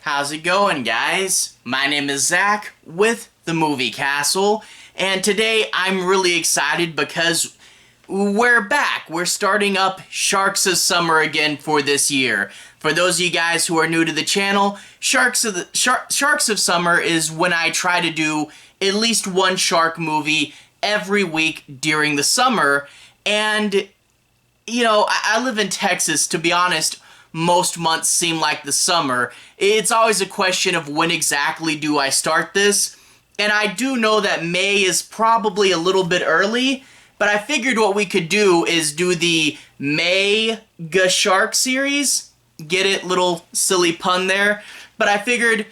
How's it going, guys? My name is Zach with the Movie Castle, and today I'm really excited because we're back. We're starting up Sharks of Summer again for this year. For those of you guys who are new to the channel, Sharks of Summer is when I try to do at least one shark movie every week during the summer, and I live in Texas. To be honest, most months seem like the summer. It's always a question of when exactly do I start this. And I do know that May is probably a little bit early, but I figured what we could do is do the Mega Shark series. Get it? Little silly pun there. But I figured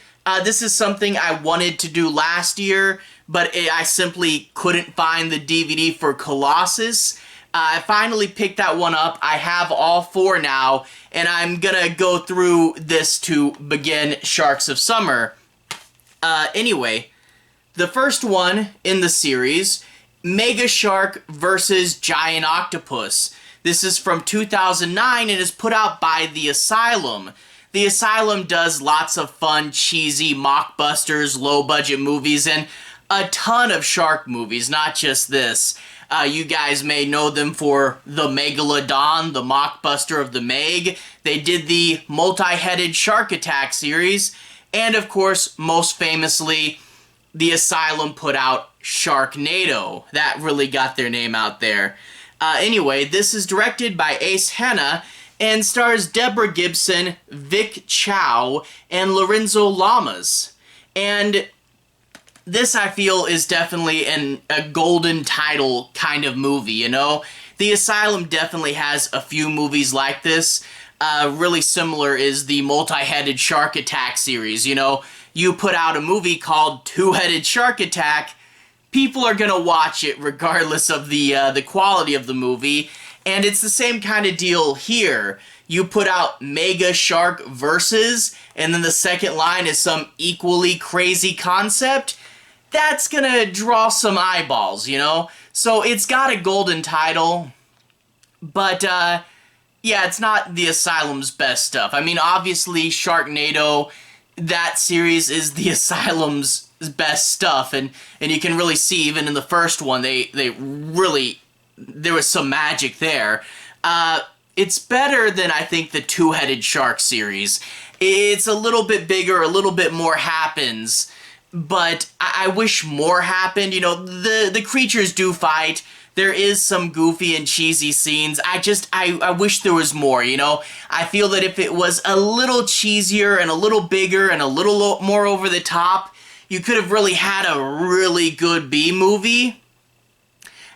this is something I wanted to do last year, but I simply couldn't find the DVD for Colossus. I finally picked that one up. I have all four now, and I'm gonna go through this to begin Sharks of Summer. Anyway, the first one in the series, Mega Shark versus Giant Octopus. This is from 2009 and is put out by the Asylum. The Asylum does lots of fun, cheesy mockbusters, low-budget movies, and a ton of shark movies, not just this. You guys may know them for the Megalodon, the mockbuster of the Meg. They did the multi-headed Shark Attack series. And of course, most famously, the Asylum put out Sharknado. That really got their name out there. Anyway, this is directed by Ace Hannah and stars Deborah Gibson, Vic Chao, and Lorenzo Lamas. And this, I feel, is definitely a golden title kind of movie, you know? The Asylum definitely has a few movies like this. Really similar is the multi-headed Shark Attack series, you know? You put out a movie called Two-Headed Shark Attack, people are gonna watch it regardless of the quality of the movie, and it's the same kind of deal here. You put out Mega Shark Versus, and then the second line is some equally crazy concept, that's gonna draw some eyeballs, you know? So it's got a golden title, but yeah, it's not the Asylum's best stuff. I mean, obviously, Sharknado, that series is the Asylum's best stuff, and you can really see even in the first one, they really, there was some magic there. It's better than, I think, the Two-Headed Shark series. It's a little bit bigger, a little bit more happens, but I wish more happened. You know, the creatures do fight. There is some goofy and cheesy scenes. I wish there was more, you know? I feel that if it was a little cheesier and a little bigger and a little more over the top, you could have really had a really good B-movie.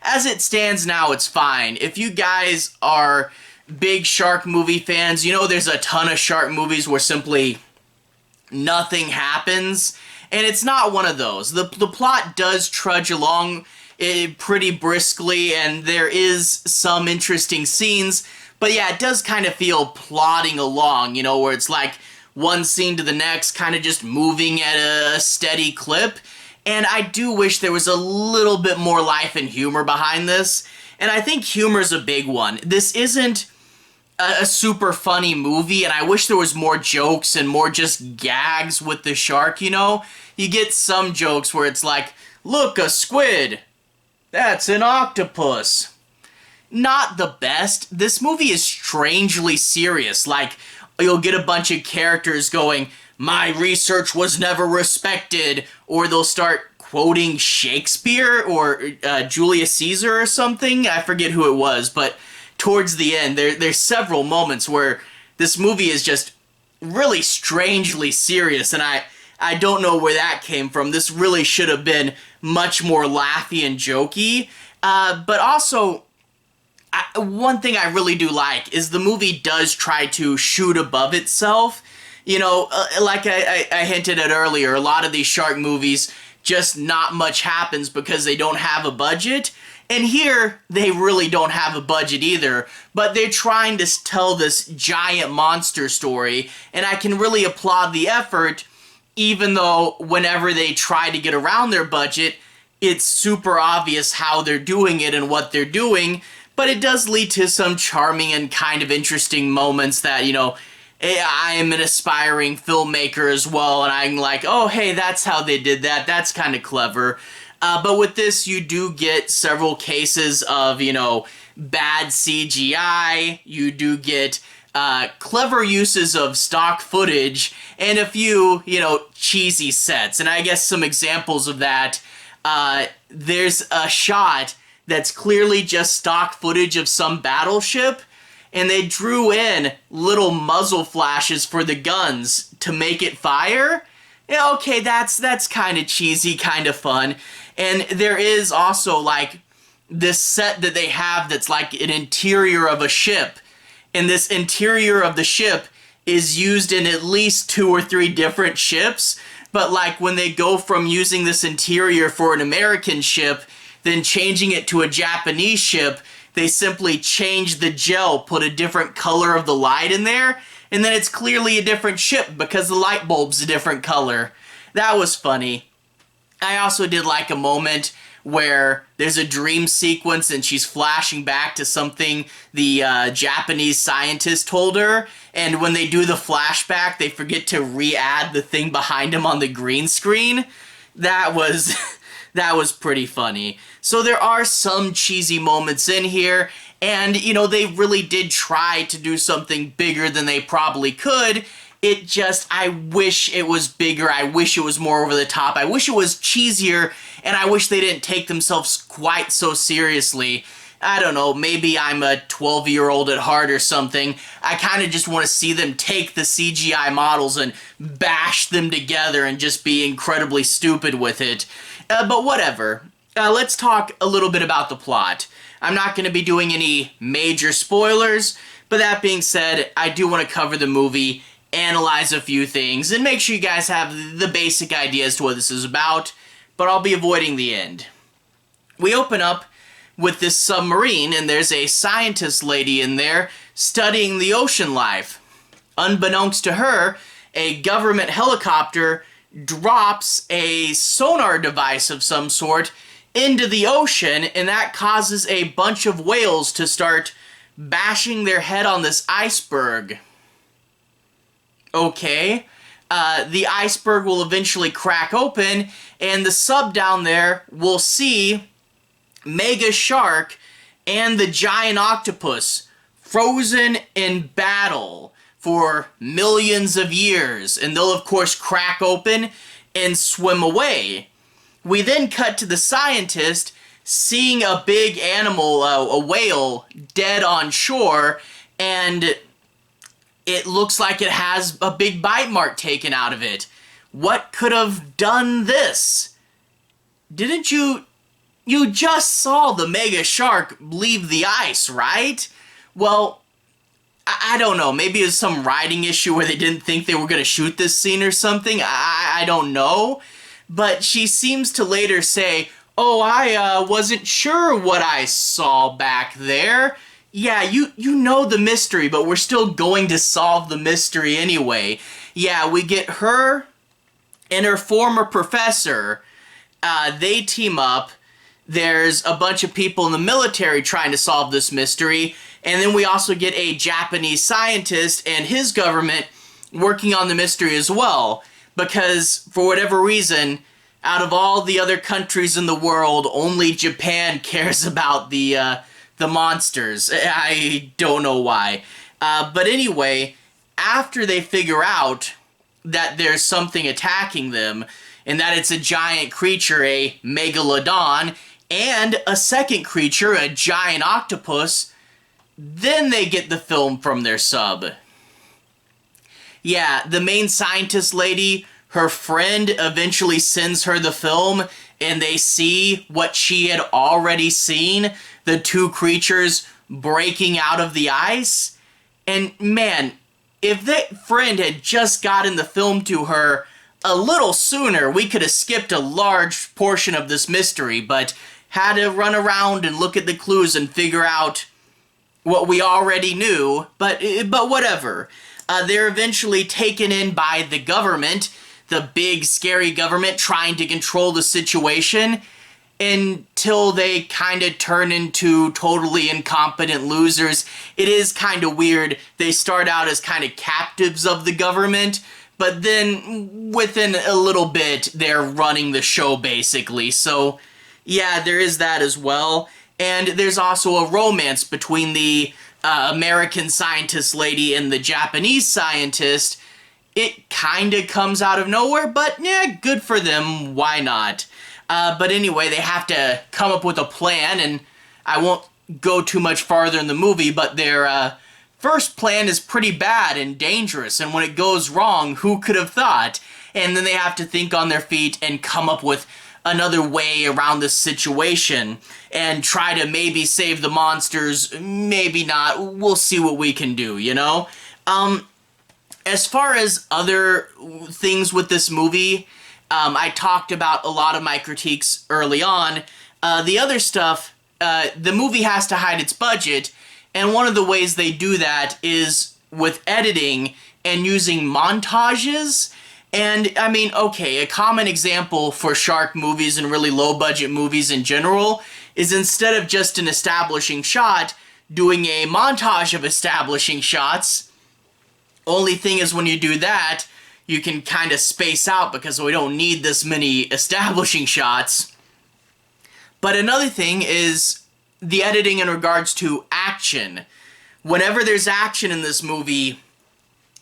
As it stands now, it's fine. If you guys are big shark movie fans, you know there's a ton of shark movies where simply nothing happens. And it's not one of those. The plot does trudge along pretty briskly, and there is some interesting scenes, but yeah, it does kind of feel plodding along, you know, where it's like one scene to the next, kind of just moving at a steady clip, and I do wish there was a little bit more life and humor behind this, and I think humor's a big one. This isn't a super funny movie, and I wish there was more jokes and more just gags with the shark, you know? You get some jokes where it's like, look, a squid! That's an octopus! Not the best. This movie is strangely serious. Like, you'll get a bunch of characters going, my research was never respected, or they'll start quoting Shakespeare or Julius Caesar or something. I forget who it was, but towards the end, there's several moments where this movie is just really strangely serious, and I don't know where that came from. This really should have been much more laughy and jokey. But also, one thing I really do like is the movie does try to shoot above itself. You know, like I hinted at earlier, a lot of these shark movies, just not much happens because they don't have a budget. And here, they really don't have a budget either, but they're trying to tell this giant monster story, and I can really applaud the effort, even though whenever they try to get around their budget, it's super obvious how they're doing it and what they're doing, but it does lead to some charming and kind of interesting moments that, you know, I am an aspiring filmmaker as well, and I'm like, oh, hey, that's how they did that. That's kind of clever. But with this, you do get several cases of, bad CGI. You do get clever uses of stock footage and a few, cheesy sets. And I guess some examples of that, there's a shot that's clearly just stock footage of some battleship, and they drew in little muzzle flashes for the guns to make it fire. Yeah, okay, that's kind of cheesy, kind of fun. And there is also, like, this set that they have that's like an interior of a ship. And this interior of the ship is used in at least 2 or 3 different ships. But, like, when they go from using this interior for an American ship, then changing it to a Japanese ship, they simply change the gel, put a different color of the light in there, and then it's clearly a different ship because the light bulb's a different color. That was funny. I also did like a moment where there's a dream sequence and she's flashing back to something the Japanese scientist told her, and when they do the flashback, they forget to re-add the thing behind him on the green screen. That was that was pretty funny. So there are some cheesy moments in here, and, they really did try to do something bigger than they probably could. It just, I wish it was bigger, I wish it was more over the top, I wish it was cheesier, and I wish they didn't take themselves quite so seriously. I don't know, maybe I'm a 12-year-old at heart or something. I kind of just want to see them take the CGI models and bash them together and just be incredibly stupid with it. But whatever. Let's talk a little bit about the plot. I'm not going to be doing any major spoilers, but that being said, I do want to cover the movie, analyze a few things, and make sure you guys have the basic idea as to what this is about, but I'll be avoiding the end. We open up with this submarine, and there's a scientist lady in there studying the ocean life. Unbeknownst to her, a government helicopter drops a sonar device of some sort into the ocean, and that causes a bunch of whales to start bashing their head on this iceberg. Okay, the iceberg will eventually crack open, and the sub down there will see Mega Shark and the giant octopus frozen in battle for millions of years, and they'll of course crack open and swim away. We then cut to the scientist seeing a big animal, a whale, dead on shore, and it looks like it has a big bite mark taken out of it. What could have done this? Didn't you just saw the mega shark leave the ice, right? Well, I don't know. Maybe it was some writing issue where they didn't think they were going to shoot this scene or something. I don't know. But she seems to later say, oh, I wasn't sure what I saw back there. Yeah, you know the mystery, but we're still going to solve the mystery anyway. Yeah, we get her and her former professor. They team up. There's a bunch of people in the military trying to solve this mystery. And then we also get a Japanese scientist and his government working on the mystery as well. Because, for whatever reason, out of all the other countries in the world, only Japan cares about the monsters. I don't know why. But anyway, after they figure out that there's something attacking them, and that it's a giant creature, a megalodon, and a second creature, a giant octopus, then they get the film from their sub. Yeah, the main scientist lady, her friend eventually sends her the film, and they see what she had already seen, the two creatures breaking out of the ice. And man, if that friend had just gotten the film to her a little sooner, we could have skipped a large portion of this mystery, but had to run around and look at the clues and figure out what we already knew, but whatever. They're eventually taken in by the government, the big scary government trying to control the situation, until they kind of turn into totally incompetent losers. It is kind of weird. They start out as kind of captives of the government, but then within a little bit, they're running the show, basically. So, yeah, there is that as well. And there's also a romance between the American scientist lady and the Japanese scientist. It kind of comes out of nowhere, but yeah, good for them. Why not? But anyway, they have to come up with a plan, and I won't go too much farther in the movie, but their first plan is pretty bad and dangerous, and when it goes wrong, who could have thought? And then they have to think on their feet and come up with another way around this situation and try to maybe save the monsters, maybe not. We'll see what we can do, you know? As far as other things with this movie, I talked about a lot of my critiques early on. The other stuff, the movie has to hide its budget, and one of the ways they do that is with editing and using montages. And, I mean, okay, a common example for shark movies and really low-budget movies in general is instead of just an establishing shot, doing a montage of establishing shots. Only thing is when you do that, you can kind of space out because we don't need this many establishing shots. But another thing is the editing in regards to action. Whenever there's action in this movie,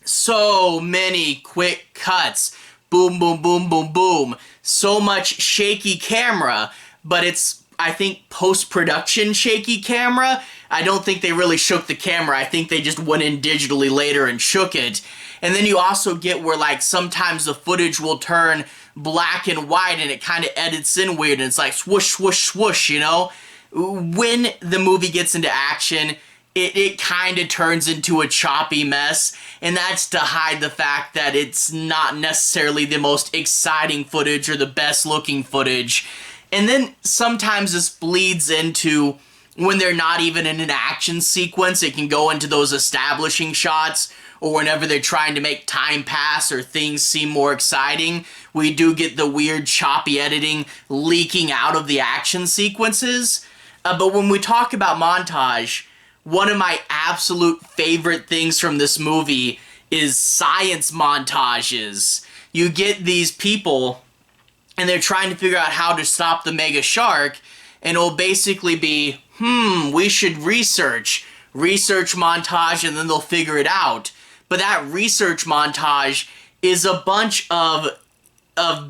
so many quick cuts. Boom, boom, boom, boom, boom. So much shaky camera, but it's, I think, post-production shaky camera. I don't think they really shook the camera. I think they just went in digitally later and shook it. And then you also get where, like, sometimes the footage will turn black and white and it kind of edits in weird and it's like swoosh, swoosh, swoosh, you know? When the movie gets into action, it kind of turns into a choppy mess, and that's to hide the fact that it's not necessarily the most exciting footage or the best looking footage. And then sometimes this bleeds into when they're not even in an action sequence. It can go into those establishing shots, or whenever they're trying to make time pass or things seem more exciting, we do get the weird choppy editing leaking out of the action sequences. But when we talk about montage, one of my absolute favorite things from this movie is science montages. You get these people, and they're trying to figure out how to stop the mega shark, and it'll basically be, we should research montage, and then they'll figure it out. But that research montage is a bunch of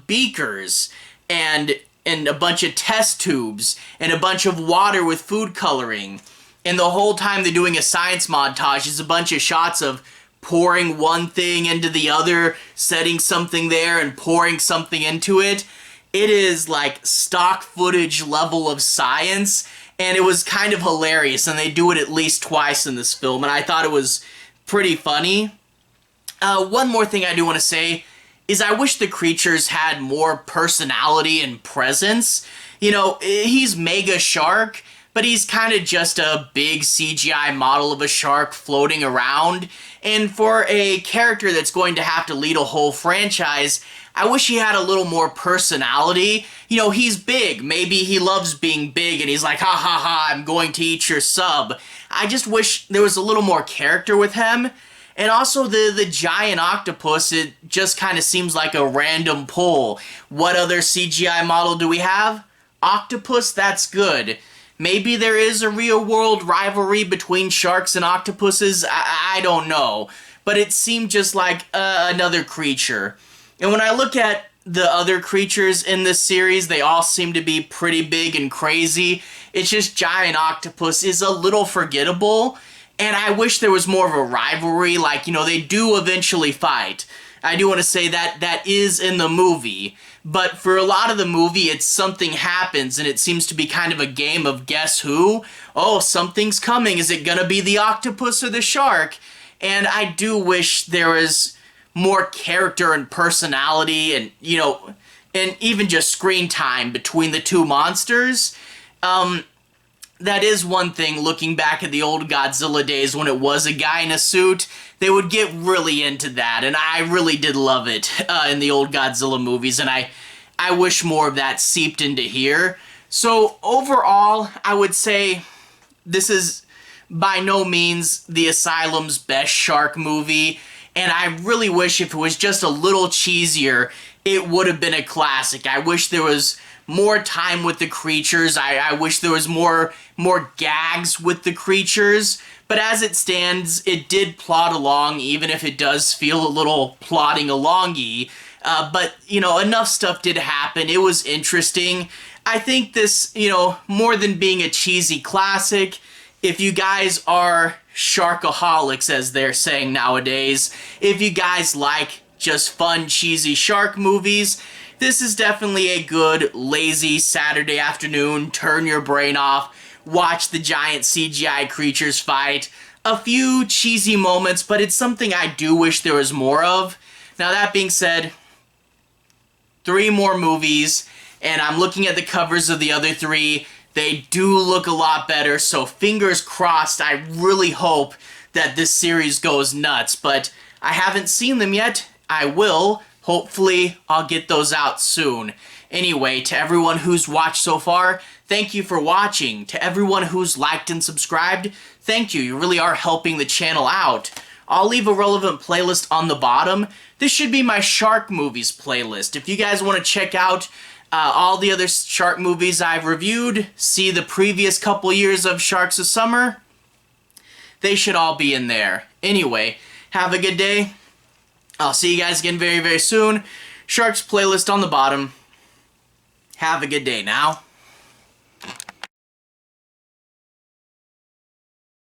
beakers, and a bunch of test tubes, and a bunch of water with food coloring. And the whole time they're doing a science montage is a bunch of shots of pouring one thing into the other, setting something there, and pouring something into it. It is like stock footage level of science, and it was kind of hilarious, and they do it at least twice in this film, and I thought it was pretty funny. One more thing I do want to say is I wish the creatures had more personality and presence. You know, he's Mega Shark, but he's kind of just a big CGI model of a shark floating around. And for a character that's going to have to lead a whole franchise, I wish he had a little more personality. You know, he's big. Maybe he loves being big and he's like, ha ha ha, I'm going to eat your sub. I just wish there was a little more character with him. And also the giant octopus, it just kind of seems like a random pull. What other CGI model do we have? Octopus, that's good. Maybe there is a real-world rivalry between sharks and octopuses, I don't know. But it seemed just like another creature. And when I look at the other creatures in this series, they all seem to be pretty big and crazy. It's just Giant Octopus is a little forgettable, and I wish there was more of a rivalry, like, you know, they do eventually fight. I do want to say that is in the movie. But for a lot of the movie, it's something happens, and it seems to be kind of a game of guess who? Oh, something's coming. Is it gonna be the octopus or the shark? And I do wish there was more character and personality and, you know, and even just screen time between the two monsters. That is one thing, looking back at the old Godzilla days when it was a guy in a suit, they would get really into that, and I really did love it in the old Godzilla movies, and I wish more of that seeped into here. So overall, I would say this is by no means the Asylum's best shark movie, and I really wish if it was just a little cheesier, it would have been a classic. I wish there was more time with the creatures. I wish there was more gags with the creatures. But as it stands, it did plod along, even if it does feel a little plodding along-y. But, you know, enough stuff did happen. It was interesting. I think this, you know, more than being a cheesy classic, if you guys are sharkaholics, as they're saying nowadays, if you guys like just fun, cheesy shark movies, this is definitely a good, lazy Saturday afternoon, turn your brain off, watch the giant CGI creatures fight. A few cheesy moments, but it's something I do wish there was more of. Now that being said, 3 more movies, and I'm looking at the covers of the other 3. They do look a lot better, so fingers crossed. I really hope that this series goes nuts, but I haven't seen them yet. I will. Hopefully, I'll get those out soon. Anyway, to everyone who's watched so far, thank you for watching. To everyone who's liked and subscribed, thank you. You really are helping the channel out. I'll leave a relevant playlist on the bottom. This should be my shark movies playlist. If you guys want to check out all the other shark movies I've reviewed, see the previous couple years of Sharks of Summer, they should all be in there. Anyway, have a good day. I'll see you guys again very, very soon. Sharks playlist on the bottom. Have a good day now.